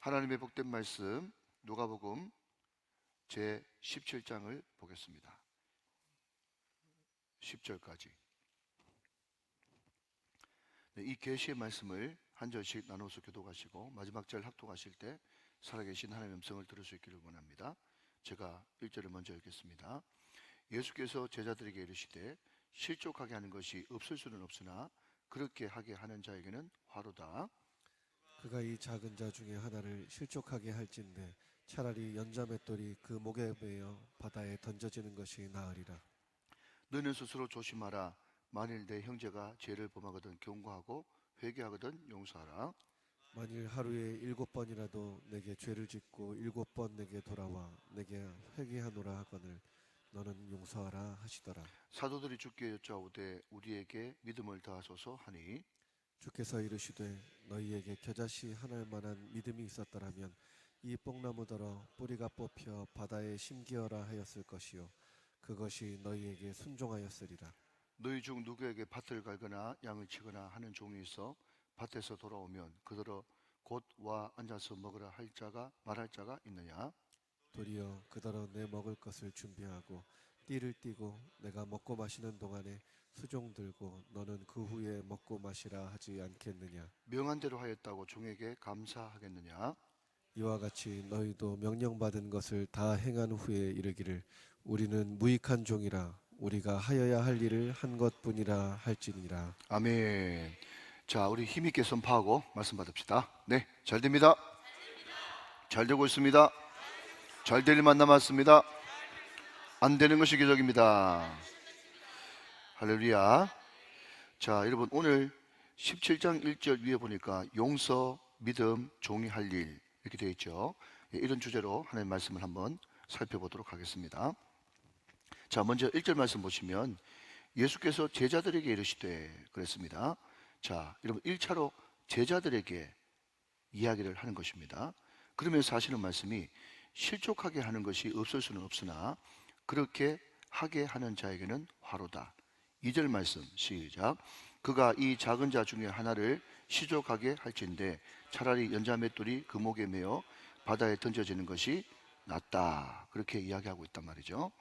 하나님의 복된 말씀 누가복음 제 17장을 보겠습니다. 10절까지. 이 계시의 말씀을 한 절씩 나눠서 교독하시고 마지막 절 합독하실 때 살아계신 하나님의 음성을 들을 수 있기를 원합니다. 제가 1절을 먼저 읽겠습니다. 예수께서 제자들에게 이르시되 실족하게 하는 것이 없을 수는 없으나 그렇게 하게 하는 자에게는 화로다. 그가 이 작은 자 중에 하나를 실족하게 할진대 차라리 연자맷돌이 그 목에 매여 바다에 던져지는 것이 나으리라. 너는 스스로 조심하라. 만일 내 형제가 죄를 범하거든 경고하고 회개하거든 용서하라. 만일 하루에 7번이라도 내게 죄를 짓고 7번 내게 돌아와 내게 회개하노라 하거늘 너는 용서하라 하시더라. 사도들이 주께 여짜오되 우리에게 믿음을 더하소서 하니 주께서 이르시되 너희에게 겨자씨 하나일 만한 믿음이 있었더라면 이 뽕나무더러 뿌리가 뽑혀 바다에 심기어라 하였을 것이요 그것이 너희에게 순종하였으리라. 너희 중 누구에게 밭을 갈거나 양을 치거나 하는 종이 있어 밭에서 돌아오면 그더러 곧 와 앉아서 먹으라 할 자가 말할 자가 있느냐? 도리어 그더러 내 먹을 것을 준비하고 띠를 띠고 내가 먹고 마시는 동안에 수종 들고 너는 그 후에 먹고 마시라 하지 않겠느냐. 명한 대로 하였다고 종에게 감사하겠느냐? 이와 같이 너희도 명령받은 것을 다 행한 후에 이르기를 우리는 무익한 종이라 우리가 하여야 할 일을 한 것뿐이라 할지니라. 아멘. 자, 우리 힘있게 선포하고 말씀 받읍시다. 네, 잘 됩니다. 잘 되고 있습니다. 잘 될 일만 남았습니다. 안 되는 것이 기적입니다. 할렐루야. 자, 여러분 오늘 17장 1절 위에 보니까 용서, 믿음, 종이 할 일 이렇게 되어 있죠. 이런 주제로 하나님의 말씀을 한번 살펴보도록 하겠습니다. 자, 먼저 1절 말씀 보시면 예수께서 제자들에게 이르시되 그랬습니다. 자, 여러분 1차로 제자들에게 이야기를 하는 것입니다. 그러면서 하시는 말씀이 실족하게 하는 것이 없을 수는 없으나 그렇게 하게 하는 자에게는 화로다. 2절 말씀 시작. 그가 이 작은 자 중에 하나를 실족하게 할진대 차라리 연자맷돌이 그 목에 매어 바다에 던져지는 것이 낫다. 그렇게 이야기하고 있단 말이죠.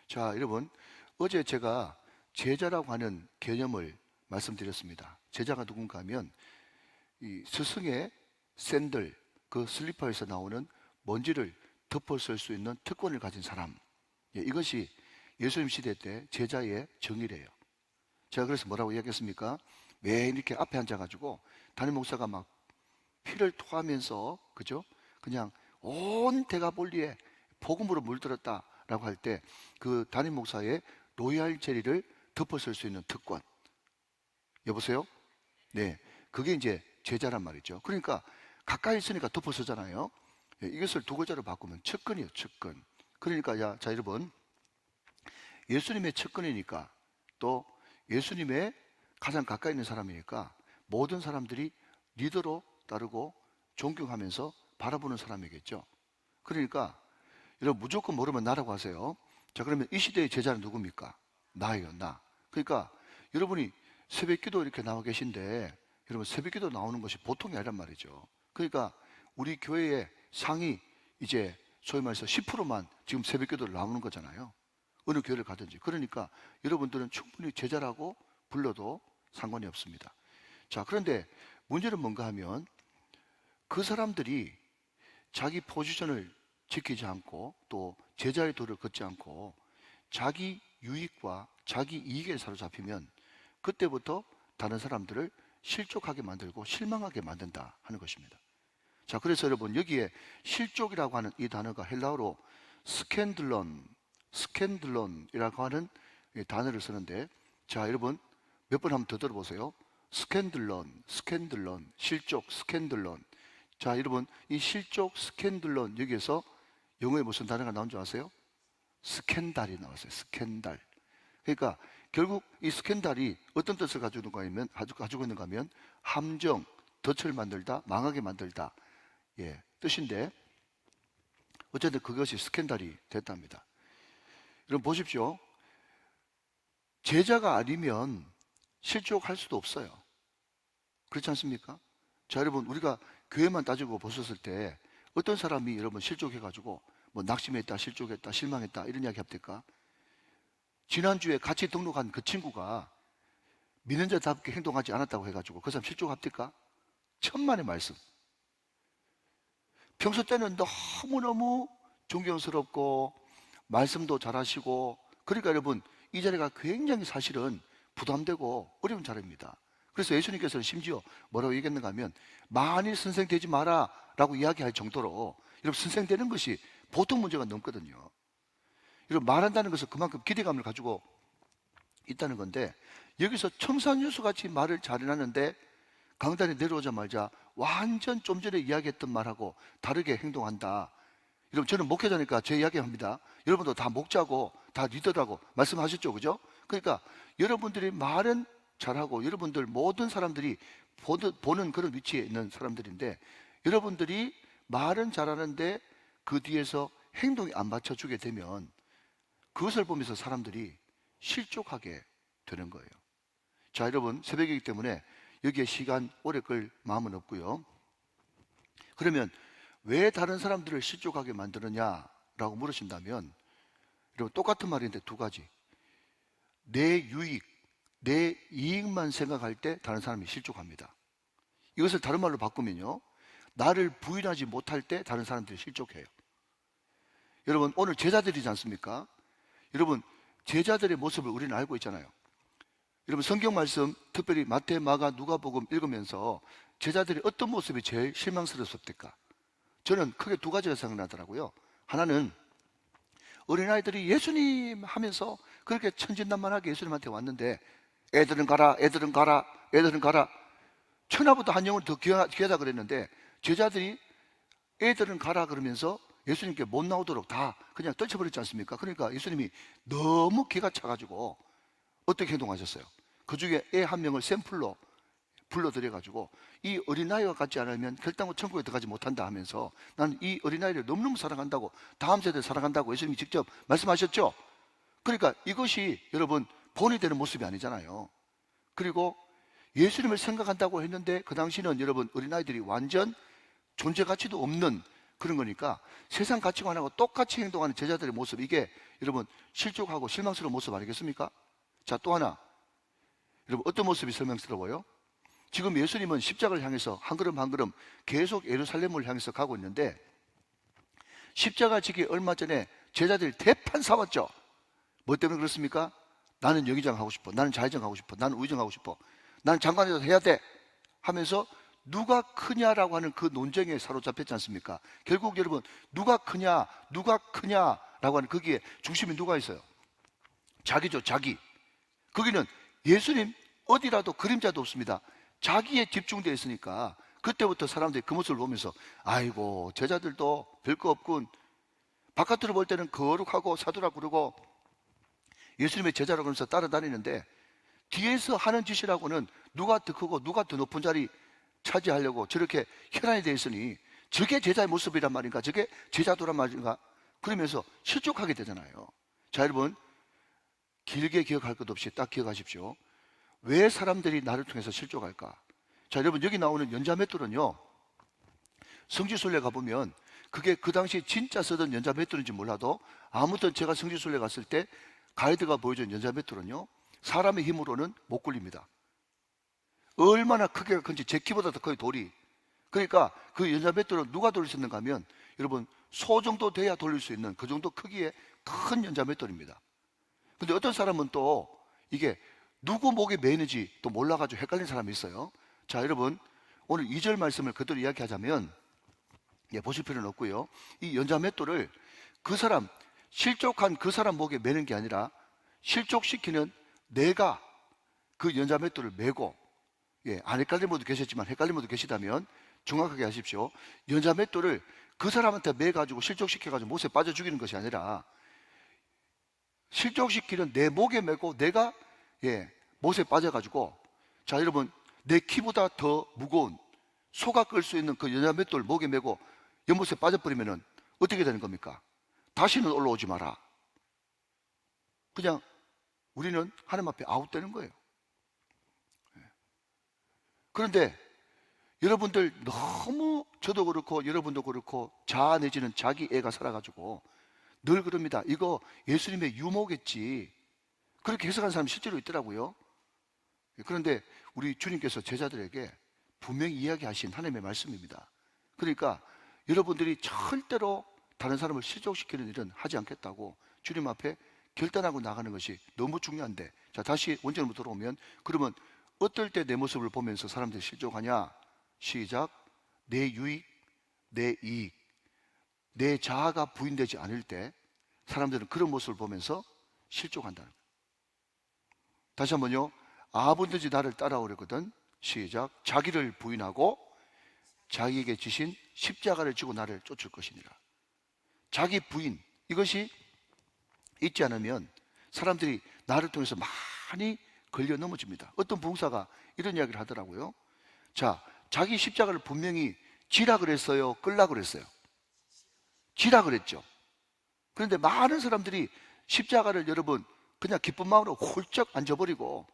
자, 여러분 어제 제가 제자라고 하는 개념을 말씀드렸습니다. 제자가 누군가 하면 이 스승의 샌들, 그 슬리퍼에서 나오는 먼지를 덮어쓸 수 있는 특권을 가진 사람. 이것이 예수님 시대 때 제자의 정의래요. 제가 그래서 뭐라고 이야기했습니까? 왜 이렇게 앞에 앉아가지고 담임 목사가 막 피를 토하면서 그죠? 그냥 온 대가볼리에 복음으로 물들었다라고 할 때 그 담임 목사의 로얄 젤리를 덮어쓸 수 있는 특권. 여보세요? 네, 그게 이제 제자란 말이죠. 그러니까 가까이 있으니까 덮어쓰잖아요. 이것을 두 글자로 바꾸면 측근이에요, 측근. 그러니까 자 여러분 예수님의 측근이니까 또 예수님의 가장 가까이 있는 사람이니까 모든 사람들이 리더로 따르고 존경하면서 바라보는 사람이겠죠. 그러니까 여러분 무조건 모르면 나라고 하세요. 자, 그러면 이 시대의 제자는 누굽니까? 나예요, 나. 그러니까 여러분이 새벽기도 이렇게 나와 계신데 여러분 새벽기도 나오는 것이 보통이 아니란 말이죠. 그러니까 우리 교회의 상위 이제 소위 말해서 10%만 지금 새벽기도를 나오는 거잖아요. 어느 교회를 가든지. 그러니까 여러분들은 충분히 제자라고 불러도 상관이 없습니다. 자, 그런데 문제는 뭔가 하면 그 사람들이 자기 포지션을 지키지 않고 또 제자의 도를 걷지 않고 자기 유익과 자기 이익에 사로잡히면 그때부터 다른 사람들을 실족하게 만들고 실망하게 만든다 하는 것입니다. 자, 그래서 여러분 여기에 실족이라고 하는 이 단어가 헬라어로 스캔들론이라고 하는 이 단어를 쓰는데, 자 여러분 몇 번 한번 더 들어보세요. 스캔들론, 실족, 스캔들론. 자 여러분 이 실족, 스캔들론 여기에서 영어에 무슨 단어가 나온 줄 아세요? 스캔달이 나왔어요. 스캔달. 그러니까 결국 이 스캔달이 어떤 뜻을 가지고 있는가 하면 함정, 덫을 만들다, 망하게 만들다, 뜻인데 어쨌든 그것이 스캔달이 됐답니다. 여러분 보십시오. 제자가 아니면 실족할 수도 없어요. 그렇지 않습니까? 자 여러분 우리가 교회만 따지고 보셨을 때 어떤 사람이 여러분 실족해가지고 뭐 낙심했다, 실족했다, 실망했다 이런 이야기 합니까? 지난주에 같이 등록한 그 친구가 믿는 자답게 행동하지 않았다고 해가지고 그 사람 실족합니까? 천만의 말씀. 평소 때는 너무너무 존경스럽고 말씀도 잘하시고, 그러니까 여러분 이 자리가 굉장히 사실은 부담되고 어려운 자리입니다. 그래서 예수님께서는 심지어 뭐라고 얘기했는가 하면 만일 선생 되지 마라 라고 이야기할 정도로, 여러분 선생 되는 것이 보통 문제가 넘거든요. 여러분 말한다는 것은 그만큼 기대감을 가지고 있다는 건데, 여기서 청산유수 같이 말을 잘해놨는데 강단에 내려오자마자 완전 좀 전에 이야기했던 말하고 다르게 행동한다. 여러분 저는 목회자니까 제 이야기합니다. 여러분도 다 목자고 다 리더라고 말씀하셨죠, 그죠? 그러니까 여러분들이 말은 잘하고 여러분들 모든 사람들이 보는 그런 위치에 있는 사람들인데, 여러분들이 말은 잘하는데 그 뒤에서 행동이 안 받쳐주게 되면 그것을 보면서 사람들이 실족하게 되는 거예요. 자, 여러분 새벽이기 때문에 여기에 시간 오래 끌 마음은 없고요. 그러면 왜 다른 사람들을 실족하게 만드느냐라고 물으신다면, 여러분 똑같은 말인데 두 가지. 내 유익, 내 이익만 생각할 때 다른 사람이 실족합니다. 이것을 다른 말로 바꾸면요, 나를 부인하지 못할 때 다른 사람들이 실족해요. 여러분 오늘 제자들이지 않습니까? 여러분 제자들의 모습을 우리는 알고 있잖아요. 여러분 성경 말씀 특별히 마태, 마가, 누가복음 읽으면서 제자들이 어떤 모습이 제일 실망스럽습니까? 저는 크게 두 가지가 생각나더라고요. 하나는 어린아이들이 예수님 하면서 그렇게 천진난만하게 예수님한테 왔는데 애들은 가라, 애들은 가라, 애들은 가라. 천하보다 한 영혼 더 귀하다 그랬는데 제자들이 애들은 가라 그러면서 예수님께 못 나오도록 다 그냥 떨쳐버렸지 않습니까? 그러니까 예수님이 너무 기가 차가지고 어떻게 행동하셨어요? 그 중에 애 한 명을 샘플로 불러들여가지고 이 어린아이와 같지 않으면 결단코 천국에 들어가지 못한다 하면서 나는 이 어린아이를 너무너무 사랑한다고, 다음 세대를 사랑한다고 예수님이 직접 말씀하셨죠. 그러니까 이것이 여러분 본이 되는 모습이 아니잖아요. 그리고 예수님을 생각한다고 했는데 그 당시는 여러분 어린아이들이 완전 존재 가치도 없는 그런 거니까 세상 가치관하고 똑같이 행동하는 제자들의 모습, 이게 여러분 실족하고 실망스러운 모습 아니겠습니까? 자, 또 하나, 여러분 어떤 모습이 실망스러워요? 지금 예수님은 십자가를 향해서 한 걸음 한 걸음 계속 예루살렘을 향해서 가고 있는데, 십자가 지기 얼마 전에 제자들이 대판 싸웠죠. 뭐 때문에 그렇습니까? 나는 영의정 하고 싶어, 나는 좌의정 하고 싶어, 나는 우의정 하고 싶어, 나는 장관이라도 해야 돼 하면서 누가 크냐라고 하는 그 논쟁에 사로잡혔지 않습니까? 결국 여러분 누가 크냐라고 하는 거기에 중심에 누가 있어요? 자기죠, 자기. 거기는 예수님 어디라도 그림자도 없습니다. 자기에 집중되어 있으니까 그때부터 사람들이 그 모습을 보면서 아이고 제자들도 별거 없군, 바깥으로 볼 때는 거룩하고 사도라 그러고 예수님의 제자라고 하면서 따라다니는데 뒤에서 하는 짓이라고는 누가 더 크고 누가 더 높은 자리 차지하려고 저렇게 혈안이 되어 있으니 저게 제자의 모습이란 말인가, 저게 제자도란 말인가, 그러면서 실족하게 되잖아요. 자, 여러분 길게 기억할 것 없이 딱 기억하십시오. 왜 사람들이 나를 통해서 실족할까? 자, 여러분 여기 나오는 연자맷돌은요, 성지순례 가보면 그게 그 당시 진짜 쓰던 연자맷돌인지 몰라도 아무튼 제가 성지순례 갔을 때 가이드가 보여준 연자맷돌은요 사람의 힘으로는 못 굴립니다. 얼마나 크기가 큰지 제 키보다 더 커요, 돌이. 그러니까 그 연자맷돌을 누가 돌릴 수 있는가 하면 여러분 소 정도 돼야 돌릴 수 있는 그 정도 크기의 큰 연자맷돌입니다. 근데 어떤 사람은 또 이게 누구 목에 매는지 또 몰라가지고 헷갈리는 사람이 있어요. 자, 여러분 오늘 2절 말씀을 그대로 이야기하자면, 보실 필요는 없고요, 이 연자맷돌을 그 사람, 실족한 그 사람 목에 매는 게 아니라 실족시키는 내가 그 연자맷돌을 메고, 안 헷갈린 분도 계셨지만 헷갈린 분도 계시다면 정확하게 하십시오. 연자맷돌을 그 사람한테 매가지고 실족시켜가지고 못에 빠져 죽이는 것이 아니라 실족시키는 내 목에 메고 내가 못에 빠져가지고, 자 여러분 내 키보다 더 무거운 소가 끌 수 있는 그 연자맷돌 목에 메고 연못에 빠져버리면 어떻게 되는 겁니까? 다시는 올라오지 마라. 그냥 우리는 하나님 앞에 아웃되는 거예요. 그런데 여러분들 너무 저도 그렇고 여러분도 그렇고 자아 내지는 자기 애가 살아가지고 늘 그럽니다. 이거 예수님의 유모겠지. 그렇게 해석하는 사람이 실제로 있더라고요. 그런데 우리 주님께서 제자들에게 분명히 이야기하신 하나님의 말씀입니다. 그러니까 여러분들이 절대로 다른 사람을 실족시키는 일은 하지 않겠다고 주님 앞에 결단하고 나가는 것이 너무 중요한데, 자, 다시 원전으로 돌아오면, 그러면 어떨 때 내 모습을 보면서 사람들이 실족하냐? 시작. 내 유익, 내 이익, 내 자아가 부인되지 않을 때 사람들은 그런 모습을 보면서 실족한다는 거예요. 다시 한번요. 아무든지 나를 따라오려거든, 시작, 자기를 부인하고 자기에게 지신 십자가를 지고 나를 쫓을 것이니라. 자기 부인, 이것이 있지 않으면 사람들이 나를 통해서 많이 걸려 넘어집니다. 어떤 봉사가 이런 이야기를 하더라고요. 자, 자기 십자가를 분명히 지라 그랬어요, 끌라 그랬어요? 지라 그랬죠. 그런데 많은 사람들이 십자가를, 여러분, 그냥 기쁜 마음으로 훌쩍 앉아버리고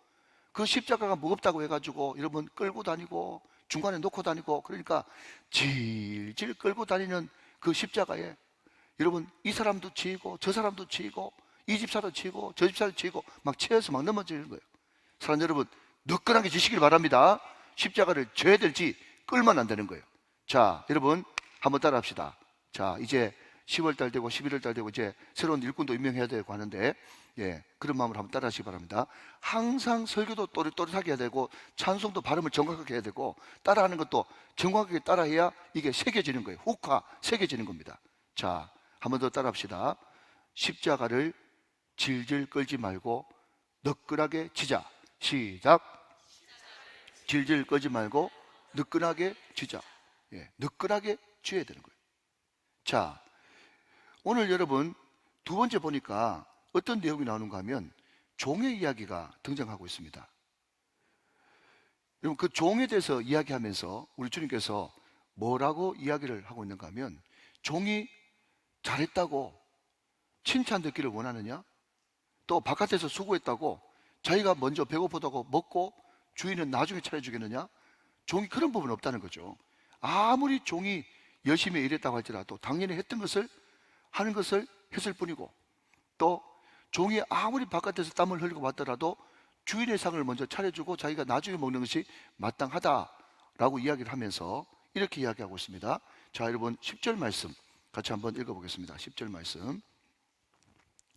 그 십자가가 무겁다고 해가지고 여러분 끌고 다니고 중간에 놓고 다니고, 그러니까 질질 끌고 다니는 그 십자가에 여러분 이 사람도 치이고 저 사람도 치이고 이 집사도 치이고 저 집사도 치이고 막 치여서 막 넘어지는 거예요. 사랑 여러분, 너끈하게 지시길 바랍니다. 십자가를 져야 될지 끌면 안 되는 거예요. 자, 여러분 한번 따라 합시다. 자, 이제 10월달 되고 11월달 되고 이제 새로운 일꾼도 임명해야 되고 하는데, 예, 그런 마음으로 한번 따라 하시기 바랍니다. 항상 설교도 또렷또렷하게 해야 되고 찬송도 발음을 정확하게 해야 되고 따라하는 것도 정확하게 따라해야 이게 새겨지는 거예요. 훅화 새겨지는 겁니다. 자, 한 번 더 따라 합시다. 십자가를 질질 끌지 말고 너끈하게 지자. 시작. 질질 끌지 말고 너끈하게 지자. 예, 너끈하게 쥐어야 되는 거예요. 자, 오늘 여러분 두 번째 보니까 어떤 내용이 나오는가 하면 종의 이야기가 등장하고 있습니다. 여러분, 그 종에 대해서 이야기하면서 우리 주님께서 뭐라고 이야기를 하고 있는가 하면, 종이 잘했다고 칭찬 듣기를 원하느냐? 또 바깥에서 수고했다고 자기가 먼저 배고프다고 먹고 주인은 나중에 차려주겠느냐? 종이 그런 부분은 없다는 거죠. 아무리 종이 열심히 일했다고 할지라도 당연히 했던 것을 하는 것을 했을 뿐이고, 또 종이 아무리 바깥에서 땀을 흘리고 왔더라도 주인의 상을 먼저 차려주고 자기가 나중에 먹는 것이 마땅하다라고 이야기를 하면서 이렇게 이야기하고 있습니다. 자, 여러분 10절 말씀 같이 한번 읽어보겠습니다. 10절 말씀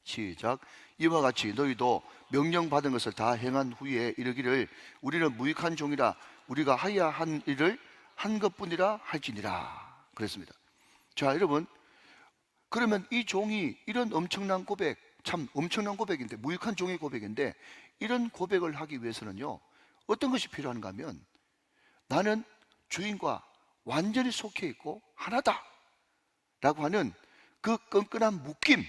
시작. 이와 같이 너희도 명령받은 것을 다 행한 후에 이르기를 우리는 무익한 종이라 우리가 하여야 한 일을 한 것뿐이라 할지니라 그랬습니다. 자, 여러분, 그러면 이 종이 이런 엄청난 고백, 참 엄청난 고백인데, 무익한 종의 고백인데, 이런 고백을 하기 위해서는요 어떤 것이 필요한가 하면, 나는 주인과 완전히 속해 있고 하나다 라고 하는 그 끈끈한 묶임,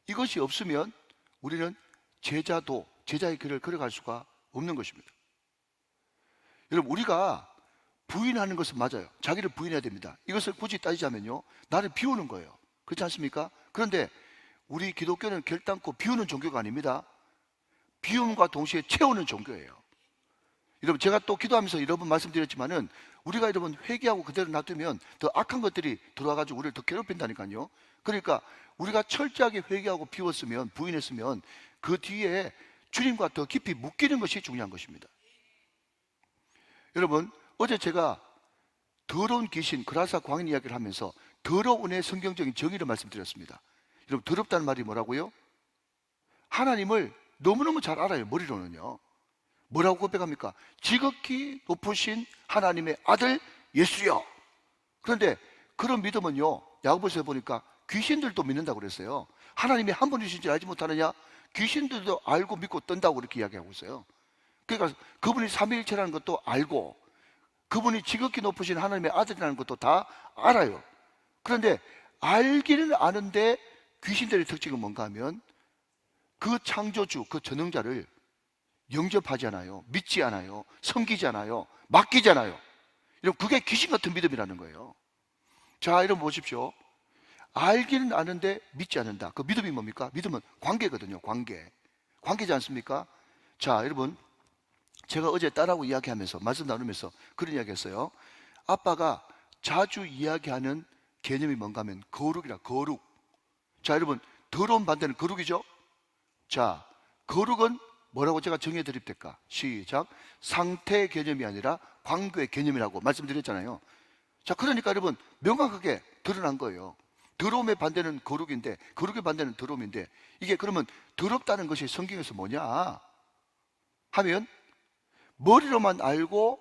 이것이 없으면 우리는 제자의 길을 걸어갈 수가 없는 것입니다. 여러분, 우리가 부인하는 것은 맞아요. 자기를 부인해야 됩니다. 이것을 굳이 따지자면요, 나를 비우는 거예요. 그렇지 않습니까? 그런데 우리 기독교는 결단코 비우는 종교가 아닙니다. 비움과 동시에 채우는 종교예요. 여러분, 제가 또 기도하면서 여러 번 말씀드렸지만은, 우리가 여러분 회개하고 그대로 놔두면 더 악한 것들이 들어와가지고 우리를 더 괴롭힌다니까요. 그러니까 우리가 철저하게 회개하고 비웠으면, 부인했으면 그 뒤에 주님과 더 깊이 묶이는 것이 중요한 것입니다. 여러분, 어제 제가 더러운 귀신 그라사 광인 이야기를 하면서 더러운의 성경적인 정의를 말씀드렸습니다. 여러분, 더럽다는 말이 뭐라고요? 하나님을 너무너무 잘 알아요. 머리로는요. 뭐라고 고백합니까? 지극히 높으신 하나님의 아들 예수여. 그런데 그런 믿음은요, 야고보서에 보니까 귀신들도 믿는다고 그랬어요. 하나님이 한 분이신지 알지 못하느냐? 귀신들도 알고 믿고 떤다고 이렇게 이야기하고 있어요. 그러니까 그분이 삼위일체라는 것도 알고, 그분이 지극히 높으신 하나님의 아들이라는 것도 다 알아요. 그런데 알기는 아는데 귀신들의 특징은 뭔가 하면, 그 창조주, 그 전능자를 영접하지 않아요. 믿지 않아요. 섬기지 않아요. 맡기지 않아요. 여러분, 그게 귀신 같은 믿음이라는 거예요. 자, 여러분 보십시오. 알기는 아는데 믿지 않는다. 그 믿음이 뭡니까? 믿음은 관계거든요. 관계지 않습니까? 자, 여러분, 제가 어제 딸하고 이야기하면서 말씀 나누면서 그런 이야기 했어요. 아빠가 자주 이야기하는 개념이 뭔가 하면 거룩이라, 거룩. 자, 여러분, 더러운 반대는 거룩이죠? 자, 거룩은 뭐라고 제가 정해 드릴 때까? 시작. 상태 개념이 아니라 관계의 개념이라고 말씀드렸잖아요. 자, 그러니까 여러분, 명확하게 드러난 거예요. 더러움의 반대는 거룩인데, 거룩의 반대는 더러움인데, 이게 그러면 더럽다는 것이 성경에서 뭐냐 하면, 머리로만 알고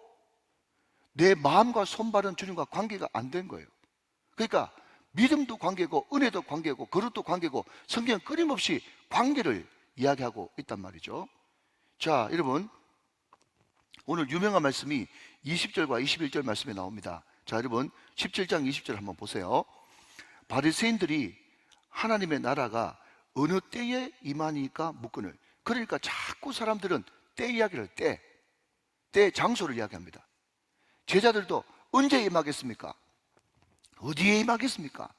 내 마음과 손발은 주님과 관계가 안 된 거예요. 그러니까 믿음도 관계고 은혜도 관계고 거룩도 관계고 성경은 끊임없이 관계를 이야기하고 있단 말이죠. 자, 여러분, 오늘 유명한 말씀이 20절과 21절 말씀에 나옵니다. 자, 여러분, 17장 20절 한번 보세요. 바리새인들이 하나님의 나라가 어느 때에 임하니까 묻거늘. 그러니까 자꾸 사람들은 때 이야기를 때 장소를 이야기합니다. 제자들도 언제 임하겠습니까? 어디에 임하겠습니까?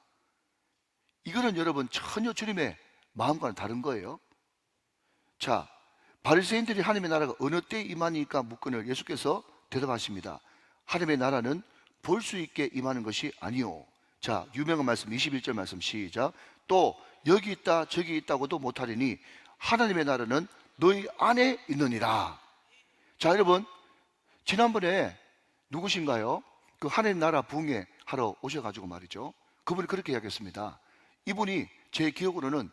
이거는 여러분 전혀 주님의 마음과는 다른 거예요. 자, 바리새인들이 하나님의 나라가 어느 때에 임하니까 묻거늘. 예수께서 대답하십니다. 하나님의 나라는 볼 수 있게 임하는 것이 아니요. 자, 유명한 말씀 21절 말씀 시작. 또 여기 있다 저기 있다고도 못하리니 하나님의 나라는 너희 안에 있느니라. 자, 여러분, 지난번에 누구신가요? 그 하나님 나라 부흥회 하러 오셔가지고 말이죠, 그분이 그렇게 이야기했습니다. 이분이 제 기억으로는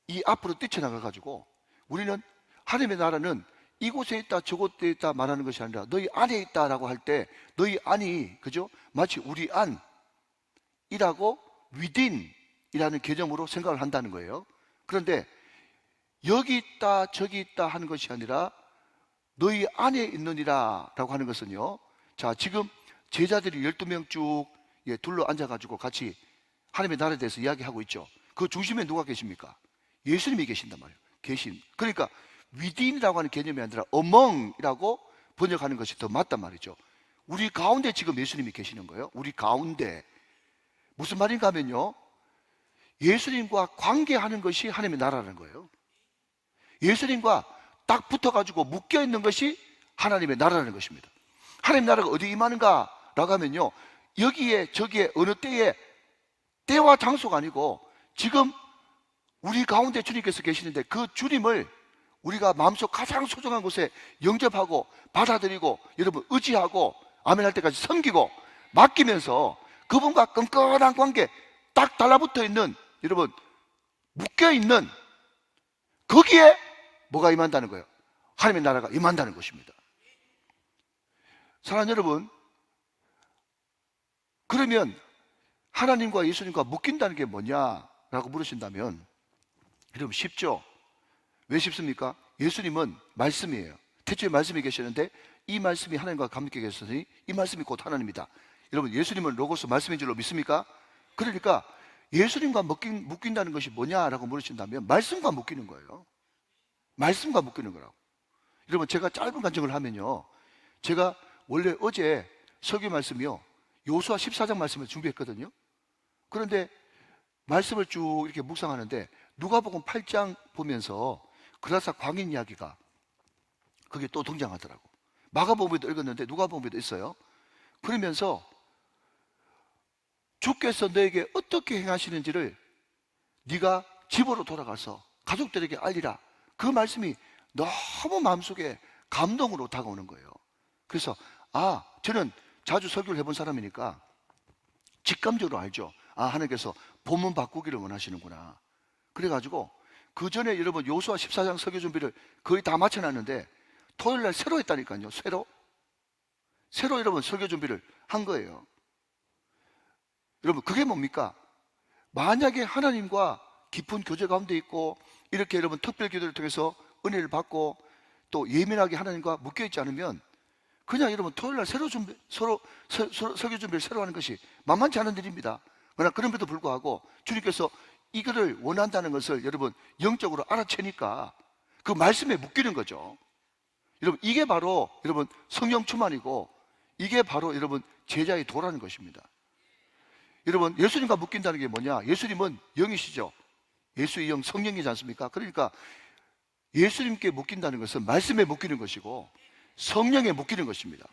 이 앞으로 뛰쳐나가가지고 우리는 하나님의 나라는 이곳에 있다 저곳에 있다 말하는 것이 아니라 너희 안에 있다라고 할 때 너희 안이 그죠? 마치 우리 안이라고 within 이라는 개념으로 생각을 한다는 거예요. 그런데 여기 있다 저기 있다 하는 것이 아니라 너희 안에 있느니라 라고 하는 것은요, 자, 지금 제자들이 12명 쭉 둘러 앉아가지고 같이 하나님의 나라에 대해서 이야기하고 있죠. 그 중심에 누가 계십니까? 예수님이 계신단 말이에요. 그러니까 within이라고 하는 개념이 아니라 among이라고 번역하는 것이 더 맞단 말이죠. 우리 가운데 지금 예수님이 계시는 거예요. 우리 가운데. 무슨 말인가 하면요, 예수님과 관계하는 것이 하나님의 나라라는 거예요. 예수님과 딱 붙어가지고 묶여있는 것이 하나님의 나라라는 것입니다. 하나님 나라가 어디 임하는가 라고 하면요, 여기에 저기에 어느 때에 때와 장소가 아니고 지금 우리 가운데 주님께서 계시는데 그 주님을 우리가 마음속 가장 소중한 곳에 영접하고 받아들이고 여러분 의지하고 아멘 할 때까지 섬기고 맡기면서 그분과 끈끈한 관계 딱 달라붙어 있는, 여러분 묶여 있는 거기에 뭐가 임한다는 거예요? 하나님의 나라가 임한다는 것입니다. 사랑하는 여러분, 그러면 하나님과 예수님과 묶인다는 게 뭐냐라고 물으신다면 여러분 쉽죠? 왜 쉽습니까? 예수님은 말씀이에요. 태초에 말씀이 계시는데 이 말씀이 하나님과 함께 계셨으니 이 말씀이 곧 하나님이다. 여러분, 예수님은 로고스 말씀인 줄로 믿습니까? 그러니까 예수님과 묶인다는 것이 뭐냐라고 물으신다면 말씀과 묶이는 거예요. 말씀과 묶이는 거라고. 여러분, 제가 짧은 간증을 하면요, 제가 원래 어제 설교 말씀이요 요수아 14장 말씀을 준비했거든요. 그런데 말씀을 쭉 이렇게 묵상하는데 누가복음 8장 보면서 그라사 광인 이야기가 그게 또 등장하더라고. 마가복음에도 읽었는데 누가복음에도 있어요. 그러면서 주께서 너에게 어떻게 행하시는지를 네가 집으로 돌아가서 가족들에게 알리라. 그 말씀이 너무 마음속에 감동으로 다가오는 거예요. 그래서 저는 자주 설교를 해본 사람이니까 직감적으로 알죠. 하나님께서 본문 바꾸기를 원하시는구나. 그래가지고 그 전에 여러분 요수아 14장 설교 준비를 거의 다 마쳐놨는데 토요일날 새로 했다니까요. 새로 여러분 설교 준비를 한 거예요. 여러분, 그게 뭡니까? 만약에 하나님과 깊은 교제 가운데 있고 이렇게 여러분 특별 기도를 통해서 은혜를 받고 또 예민하게 하나님과 묶여있지 않으면 그냥 여러분 토요일날 설교 준비를 새로 하는 것이 만만치 않은 일입니다. 그러나 그럼에도 불구하고 주님께서 이거를 원한다는 것을 여러분 영적으로 알아채니까 그 말씀에 묶이는 거죠. 여러분, 이게 바로 여러분 성령 충만이고 이게 바로 여러분 제자의 도라는 것입니다. 여러분, 예수님과 묶인다는 게 뭐냐? 예수님은 영이시죠. 예수의 영 성령이지 않습니까? 그러니까 예수님께 묶인다는 것은 말씀에 묶이는 것이고 성령에 묶이는 것입니다.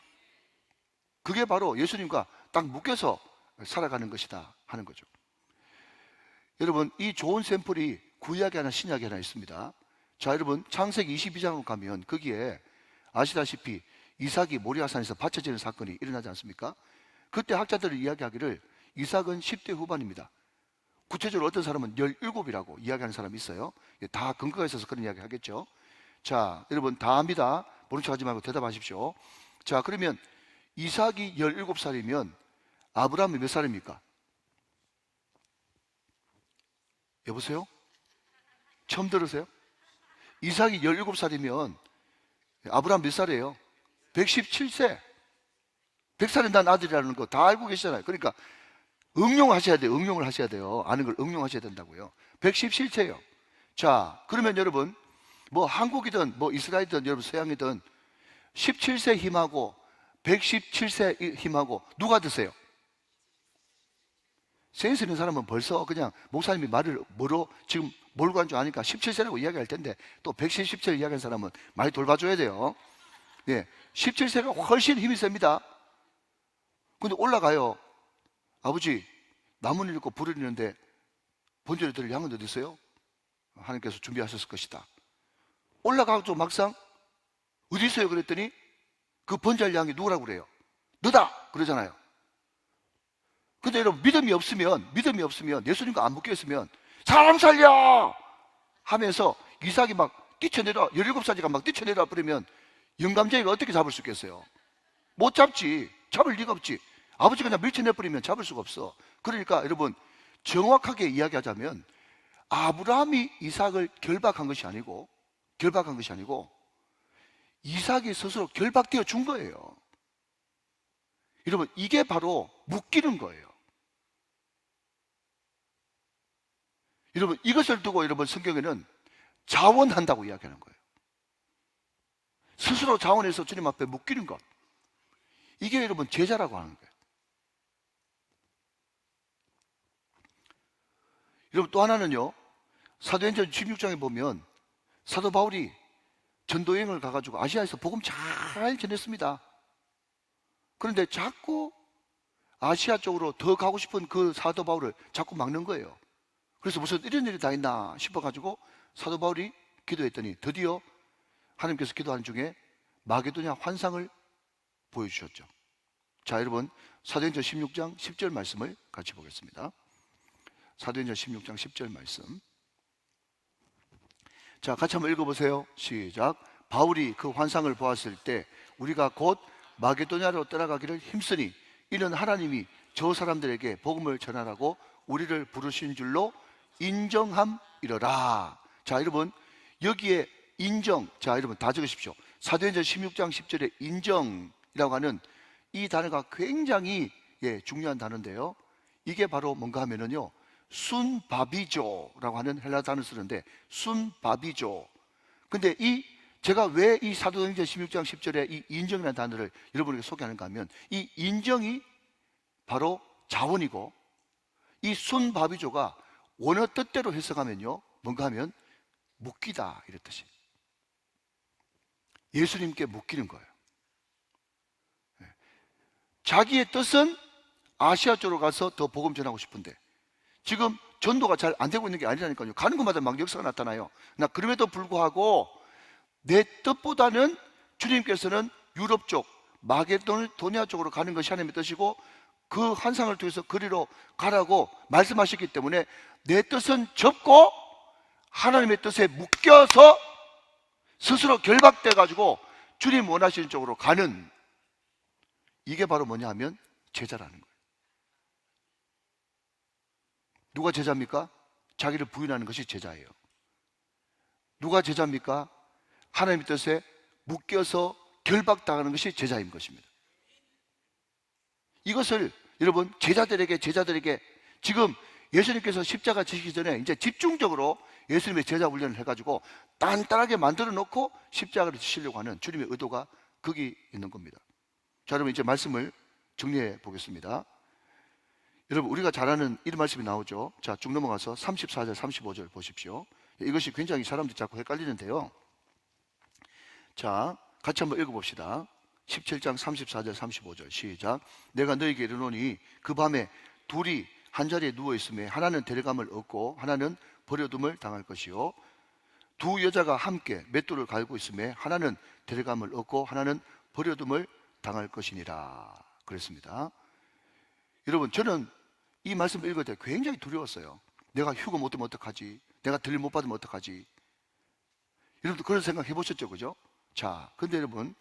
그게 바로 예수님과 딱 묶여서 살아가는 것이다 하는 거죠. 여러분, 이 좋은 샘플이 구약이 하나 신약이 하나 있습니다. 자, 여러분, 창세기 22장으로 가면 거기에 아시다시피 이삭이 모리아산에서 바쳐지는 사건이 일어나지 않습니까? 그때 학자들이 이야기하기를 이삭은 10대 후반입니다. 구체적으로 어떤 사람은 17이라고 이야기하는 사람이 있어요. 다 근거가 있어서 그런 이야기 하겠죠. 자, 여러분 다 압니다. 모른 척 하지 말고 대답하십시오. 자, 그러면 이삭이 17살이면 아브라함이 몇 살입니까? 여보세요? 처음 들으세요? 이삭이 17살이면 아브라함 몇 살이에요? 117세. 100살이 난 아들이라는 거 다 알고 계시잖아요. 그러니까 응용하셔야 돼요. 응용을 하셔야 돼요. 아는 걸 응용하셔야 된다고요. 117세예요. 자, 그러면 여러분 뭐 한국이든 뭐 이스라엘이든 여러분 서양이든 17세 힘하고 117세 힘하고 누가 드세요? 센스 있는 사람은 벌써 그냥 목사님이 말을 뭐로 지금 몰고 간 줄 아니까 17세라고 이야기할 텐데 또 117세를 이야기하는 사람은 많이 돌봐줘야 돼요. 예, 17세가 훨씬 힘이 셉니다. 근데 올라가요. 아버지, 나무를 읽고 불을 읽는데 번제를 드릴 양은 어디 있어요? 하나님께서 준비하셨을 것이다. 올라가서 막상 어디 있어요? 그랬더니 그 번제할 양이 누구라고 그래요? 너다! 그러잖아요. 근데 여러분 믿음이 없으면 예수님과 안 묶여 있으면 사람 살려! 하면서 이삭이 막 뛰쳐내려 17살이가 막 뛰쳐내려 버리면 영감쟁이가 어떻게 잡을 수 있겠어요? 못 잡지. 잡을 리가 없지. 아버지가 그냥 밀쳐내버리면 잡을 수가 없어. 그러니까 여러분 정확하게 이야기하자면 아브라함이 이삭을 결박한 것이 아니고 이삭이 스스로 결박되어 준 거예요. 여러분 이게 바로 묶이는 거예요. 여러분 이것을 두고 여러분 성경에는 자원한다고 이야기하는 거예요. 스스로 자원해서 주님 앞에 묶이는 것. 이게 여러분 제자라고 하는 거예요. 여러분 또 하나는요, 사도행전 16장에 보면 사도 바울이 전도여행을 가가지고 아시아에서 복음 잘 전했습니다. 그런데 자꾸 아시아 쪽으로 더 가고 싶은 그 사도 바울을 자꾸 막는 거예요. 그래서 무슨 이런 일이 다 있나 싶어가지고 사도 바울이 기도했더니 드디어 하나님께서 기도하는 중에 마게도냐 환상을 보여주셨죠. 자, 여러분 사도행전 16장 10절 말씀을 같이 보겠습니다. 사도행전 16장 10절 말씀. 자, 같이 한번 읽어보세요. 시작. 바울이 그 환상을 보았을 때 우리가 곧 마게도냐로 떠나가기를 힘쓰니 이는 하나님이 저 사람들에게 복음을 전하라고 우리를 부르신 줄로 인정함이러라. 자, 여러분 여기에 인정, 자 여러분 다 적으십시오. 사도행전 16장 10절에 인정이라고 하는 이 단어가 굉장히 중요한 단어인데요, 이게 바로 뭔가 하면은요 순바비조라고 하는 헬라 단어를 쓰는데 순바비조. 근데 제가 왜 이 사도행전 16장 10절에 이 인정이라는 단어를 여러분에게 소개하는가 하면 이 인정이 바로 자원이고 이 순바비조가 원어 뜻대로 해석하면요 뭔가 하면 묶이다 이런 뜻이. 예수님께 묶이는 거예요. 자기의 뜻은 아시아 쪽으로 가서 더 복음 전하고 싶은데 지금 전도가 잘 안 되고 있는 게 아니라니까요. 가는 곳마다 막 역사가 나타나요. 나 그럼에도 불구하고 내 뜻보다는 주님께서는 유럽 쪽 마게도냐 쪽으로 가는 것이 하나님의 뜻이고 그 환상을 통해서 그리로 가라고 말씀하셨기 때문에 내 뜻은 접고 하나님의 뜻에 묶여서 스스로 결박돼 가지고 주님 원하시는 쪽으로 가는, 이게 바로 뭐냐 하면 제자라는 거예요. 누가 제자입니까? 자기를 부인하는 것이 제자예요. 누가 제자입니까? 하나님의 뜻에 묶여서 결박당하는 것이 제자인 것입니다. 이것을 여러분 제자들에게 지금 예수님께서 십자가 지시기 전에 이제 집중적으로 예수님의 제자 훈련을 해가지고 단단하게 만들어 놓고 십자가를 지시려고 하는 주님의 의도가 거기 있는 겁니다. 자, 여러분 이제 말씀을 정리해 보겠습니다. 여러분 우리가 잘 아는 이런 말씀이 나오죠. 자, 쭉 넘어가서 34절 35절 보십시오. 이것이 굉장히 사람들이 자꾸 헷갈리는데요. 자, 같이 한번 읽어봅시다. 17장 34절 35절 시작. 내가 너에게 이르노니 그 밤에 둘이 한 자리에 누워 있음에 하나는 데려감을 얻고 하나는 버려둠을 당할 것이요 두 여자가 함께 맷돌을 갈고 있음에 하나는 데려감을 얻고 하나는 버려둠을 당할 것이니라 그랬습니다. 여러분, 저는 이 말씀을 읽을 때 굉장히 두려웠어요. 내가 휴거 못 되면 어떡하지? 내가 들림 못 받으면 어떡하지? 여러분도 그런 생각 해보셨죠? 그죠? 자, 근데 여러분,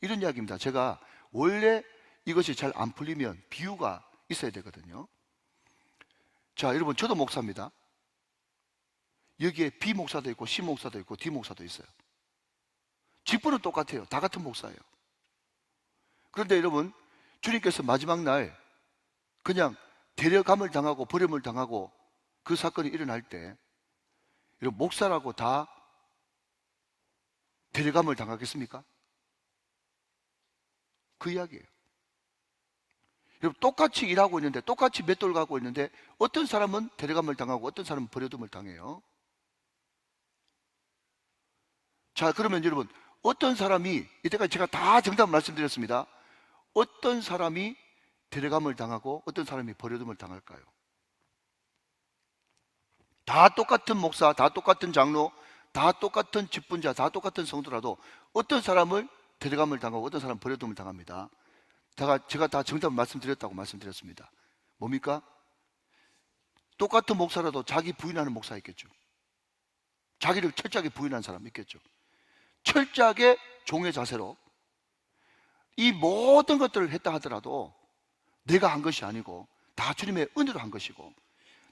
이런 이야기입니다. 제가 원래 이것이 잘 안 풀리면 비유가 있어야 되거든요. 자, 여러분, 저도 목사입니다. 여기에 B 목사도 있고 C 목사도 있고 D 목사도 있어요. 직분은 똑같아요. 다 같은 목사예요. 그런데 여러분, 주님께서 마지막 날 그냥 데려감을 당하고 버림을 당하고 그 사건이 일어날 때 여러분, 목사라고 다 데려감을 당하겠습니까? 그 이야기예요. 여러분, 똑같이 일하고 있는데 똑같이 맷돌 갖고 있는데 어떤 사람은 데려감을 당하고 어떤 사람은 버려둠을 당해요. 자, 그러면 여러분, 어떤 사람이, 이때까지 제가 다 정답을 말씀드렸습니다. 어떤 사람이 데려감을 당하고 어떤 사람이 버려둠을 당할까요? 다 똑같은 목사, 다 똑같은 장로, 다 똑같은 직분자, 다 똑같은 성도라도 어떤 사람을 데려감을 당하고 어떤 사람은 버려둠을 당합니다. 제가 다 정답을 말씀드렸다고 말씀드렸습니다. 뭡니까? 똑같은 목사라도 자기 부인하는 목사 있겠죠. 자기를 철저하게 부인하는 사람 있겠죠. 철저하게 종의 자세로 이 모든 것들을 했다 하더라도 내가 한 것이 아니고 다 주님의 은혜로 한 것이고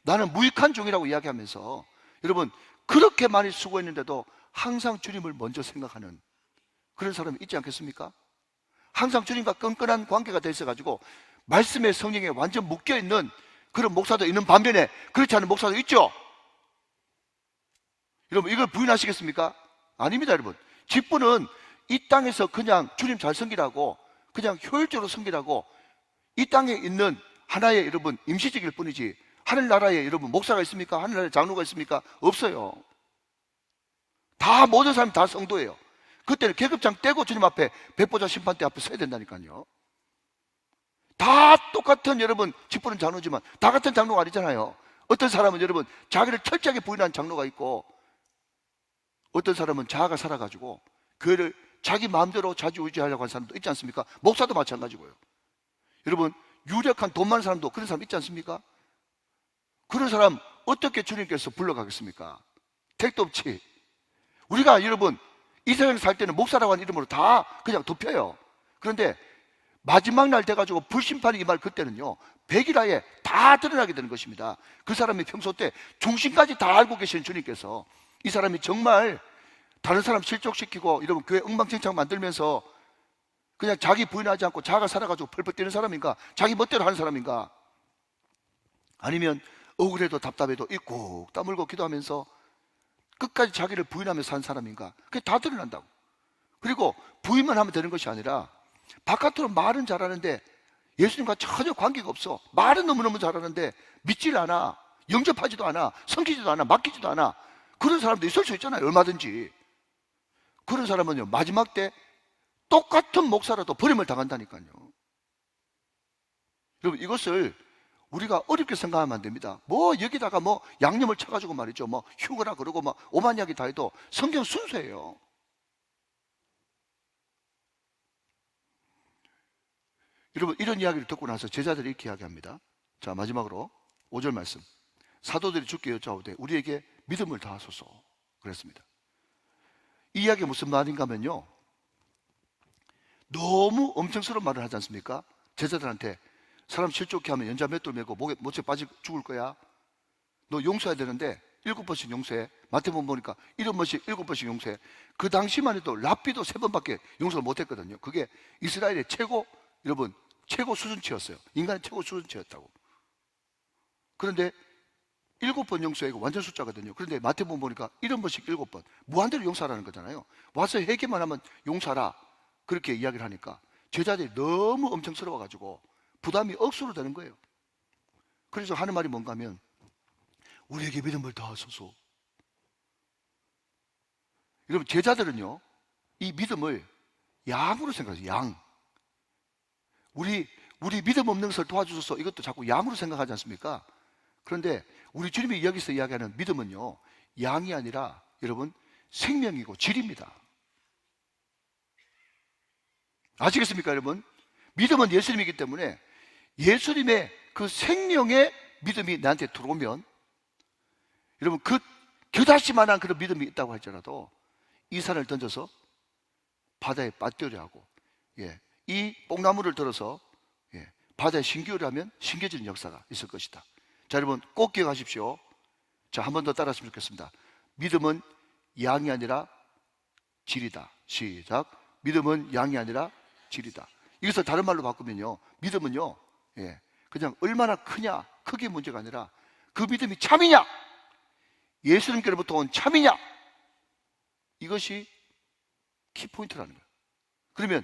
나는 무익한 종이라고 이야기하면서 여러분, 그렇게 많이 수고했는데도 항상 주님을 먼저 생각하는 그런 사람이 있지 않겠습니까? 항상 주님과 끈끈한 관계가 돼 있어가지고 말씀의 성령에 완전 묶여있는 그런 목사도 있는 반면에 그렇지 않은 목사도 있죠. 여러분, 이걸 부인하시겠습니까? 아닙니다. 여러분, 직분은 이 땅에서 그냥 주님 잘 섬기라고 그냥 효율적으로 섬기라고 이 땅에 있는 하나의 여러분 임시직일 뿐이지 하늘나라에 여러분 목사가 있습니까? 하늘나라에 장로가 있습니까? 없어요. 다 모든 사람이 다 성도예요. 그때는 계급장 떼고 주님 앞에 백보자 심판대 앞에 서야 된다니까요. 다 똑같은 여러분 직분은 장로지만 다 같은 장로가 아니잖아요. 어떤 사람은 여러분 자기를 철저하게 부인하는 장로가 있고 어떤 사람은 자아가 살아가지고 교회를 자기 마음대로 좌지우지하려고 하는 사람도 있지 않습니까? 목사도 마찬가지고요. 여러분, 유력한 돈 많은 사람도 그런 사람 있지 않습니까? 그런 사람 어떻게 주님께서 불러가겠습니까? 택도 없지. 우리가 여러분 이 세상에 살 때는 목사라고 하는 이름으로 다 그냥 덮여요. 그런데 마지막 날 돼가지고 불심판이 임할 그때는요, 백일하에 다 드러나게 되는 것입니다. 그 사람이 평소 때 중심까지 다 알고 계시는 주님께서 이 사람이 정말 다른 사람 실족시키고 여러분 교회 엉망진창 만들면서 그냥 자기 부인하지 않고 자아가 살아가지고 펄펄 뛰는 사람인가? 자기 멋대로 하는 사람인가? 아니면 억울해도 답답해도 입고 다물고 기도하면서 끝까지 자기를 부인하면서 산 사람인가? 그게 다 드러난다고. 그리고 부인만 하면 되는 것이 아니라 바깥으로 말은 잘하는데 예수님과 전혀 관계가 없어. 말은 너무너무 잘하는데 믿질 않아. 영접하지도 않아. 섬기지도 않아. 맡기지도 않아. 그런 사람도 있을 수 있잖아요. 얼마든지. 그런 사람은요, 마지막 때 똑같은 목사라도 버림을 당한다니까요. 여러분, 이것을 우리가 어렵게 생각하면 안 됩니다. 뭐 여기다가 뭐 양념을 쳐가지고 말이죠. 뭐 휴거라 그러고 뭐 오만 이야기 다 해도 성경 순수해요. 여러분, 이런 이야기를 듣고 나서 제자들이 이렇게 이야기합니다. 자, 마지막으로 5절 말씀. 사도들이 주께 여짜오되 우리에게 믿음을 다하소서 그랬습니다. 이 이야기가 무슨 말인가 하면요, 너무 엄청스러운 말을 하지 않습니까? 제자들한테 사람 실족해 하면 연자 맷돌 메고 못에 빠져 죽을 거야. 너 용서해야 되는데 7번씩 용서해. 마태복음 보니까 7번씩 7번씩 용서해. 그 당시만 해도 랍비도 3번밖에 용서를 못했거든요. 그게 이스라엘의 최고, 여러분, 최고 수준치였어요. 인간의 최고 수준치였다고. 그런데 7번 용서하고 완전 숫자거든요. 그런데 마태복음 보니까 7번씩 7번 무한대로 용서하라는 거잖아요. 와서 회개만 하면 용서하라 그렇게 이야기를 하니까 제자들이 너무 엄청스러워가지고 부담이 억수로 되는 거예요. 그래서 하는 말이 뭔가 하면 우리에게 믿음을 더하소서. 여러분, 제자들은요 이 믿음을 양으로 생각해요. 양. 우리 믿음 없는 것을 도와주소서, 이것도 자꾸 양으로 생각하지 않습니까? 그런데 우리 주님이 여기서 이야기하는 믿음은요, 양이 아니라 여러분 생명이고 질입니다. 아시겠습니까, 여러분? 믿음은 예수님이기 때문에 예수님의 그 생명의 믿음이 나한테 들어오면, 여러분, 그 겨다시만한 그런 믿음이 있다고 할지라도 이 산을 던져서 바다에 빠뜨려 하고, 이 뽕나무를 들어서 바다에 신기를 하면 신겨지는 역사가 있을 것이다. 자, 여러분 꼭 기억하십시오. 자, 한 번 더 따라했으면 좋겠습니다. 믿음은 양이 아니라 질이다. 시작. 믿음은 양이 아니라 질이다. 이것을 다른 말로 바꾸면요, 믿음은요, 그냥 얼마나 크냐, 크게 문제가 아니라 그 믿음이 참이냐, 예수님께로부터 온 참이냐, 이것이 키포인트라는 거예요. 그러면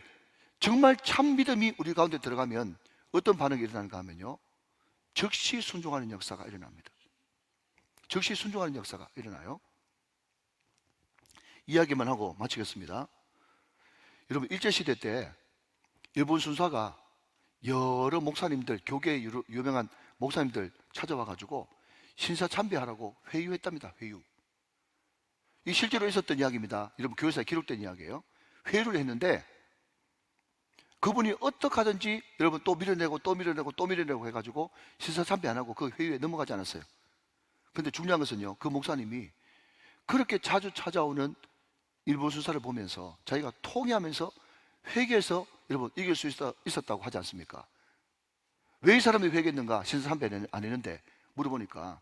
정말 참 믿음이 우리 가운데 들어가면 어떤 반응이 일어나는가 하면요, 즉시 순종하는 역사가 일어납니다. 즉시 순종하는 역사가 일어나요. 이야기만 하고 마치겠습니다. 여러분, 일제시대 때 일본 순사가 여러 목사님들, 교계에 유명한 목사님들 찾아와가지고 신사참배하라고 회유했답니다. 회유. 이 실제로 있었던 이야기입니다. 여러분, 교회사에 기록된 이야기예요. 회유를 했는데 그분이 어떻게 하든지 여러분 또 밀어내고 또 밀어내고 또 밀어내고 해가지고 신사참배 안 하고 그 회유에 넘어가지 않았어요. 근데 중요한 것은요, 그 목사님이 그렇게 자주 찾아오는 일본 순사를 보면서 자기가 통회하면서 회개해서 여러분 이길 수 있었다고 하지 않습니까? 왜 이 사람이 회개했는가? 신사참배 안 했는데 물어보니까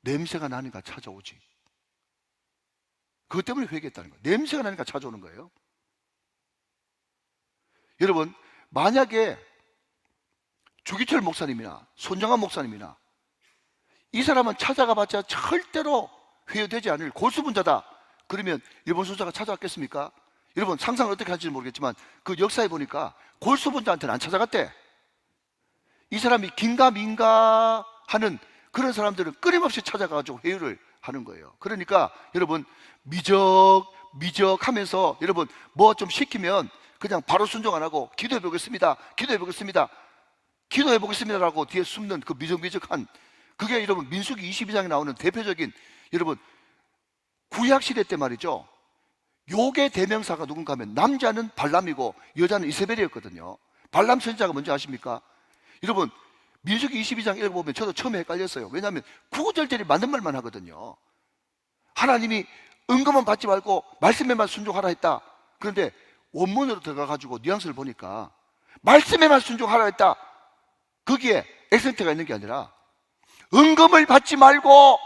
냄새가 나니까 찾아오지. 그것 때문에 회개했다는 거예요. 냄새가 나니까 찾아오는 거예요. 여러분, 만약에 주기철 목사님이나 손정한 목사님이나 이 사람은 찾아가봤자 절대로 회유되지 않을 골수분자다, 그러면 일본 순사가 찾아왔겠습니까? 여러분, 상상을 어떻게 할지 모르겠지만 그 역사에 보니까 골수분자한테는 안 찾아갔대. 이 사람이 긴가민가 하는 그런 사람들은 끊임없이 찾아가가지고 회유를 하는 거예요. 그러니까 여러분, 미적하면서 여러분 뭐 좀 시키면 그냥 바로 순종 안 하고 기도해 보겠습니다, 기도해 보겠습니다, 기도해 보겠습니다라고 뒤에 숨는 그 미적한, 그게 여러분 민수기 22장에 나오는 대표적인, 여러분 구약시대 때 말이죠, 욕의 대명사가 누군가 하면 남자는 발람이고 여자는 이세벨이었거든요. 발람 선지자가 뭔지 아십니까? 여러분, 민수기 22장 읽어보면 저도 처음에 헷갈렸어요. 왜냐하면 구구절절히 맞는 말만 하거든요. 하나님이 은금은 받지 말고 말씀에만 순종하라 했다. 그런데 원문으로 들어가가지고 뉘앙스를 보니까 말씀에만 순종하라 했다, 거기에 액센트가 있는 게 아니라 은금을 받지 말고,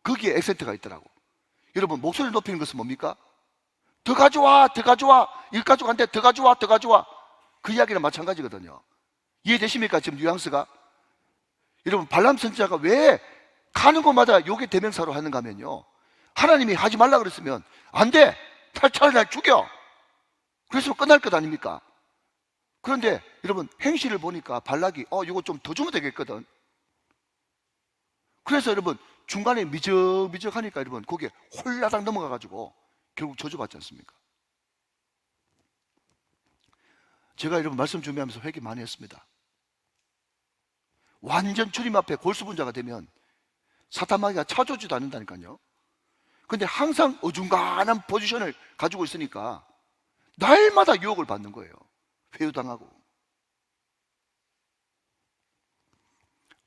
거기에 액센트가 있더라고. 여러분, 목소리를 높이는 것은 뭡니까? 더 가져와, 더 가져와, 일 가져간대, 더 가져와, 더 가져와. 그 이야기랑 마찬가지거든요. 이해되십니까? 지금 뉘앙스가. 여러분, 발람 선지자가 왜 가는 곳마다 욕의 대명사로 하는가 하면요, 하나님이 하지 말라 그랬으면 안 돼, 차라리 날 죽여, 그랬으면 끝날 것 아닙니까? 그런데 여러분, 행실을 보니까 발락이 이거 좀 더 주면 되겠거든. 그래서 여러분 중간에 미적하니까 여러분 거기에 홀라당 넘어가가지고 결국 저주받지 않습니까? 제가 여러분 말씀 준비하면서 회개 많이 했습니다. 완전 주님 앞에 골수분자가 되면 사탄마귀가 찾아오지도 않는다니까요. 근데 항상 어중간한 포지션을 가지고 있으니까 날마다 유혹을 받는 거예요. 회유당하고.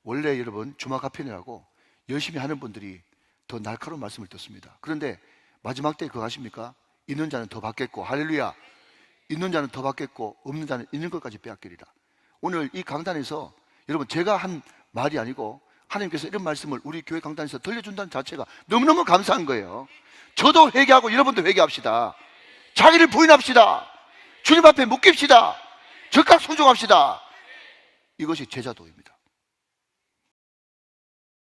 원래 여러분 주마가편이라고 열심히 하는 분들이 더 날카로운 말씀을 듣습니다. 그런데 마지막 때 그거 아십니까? 있는 자는 더 받겠고, 할렐루야, 있는 자는 더 받겠고 없는 자는 있는 것까지 빼앗기리라. 오늘 이 강단에서 여러분 제가 한 말이 아니고 하나님께서 이런 말씀을 우리 교회 강단에서 들려준다는 자체가 너무너무 감사한 거예요. 저도 회개하고 여러분도 회개합시다. 자기를 부인합시다. 주님 앞에 묶입시다. 적극 순종합시다. 이것이 제자도입니다.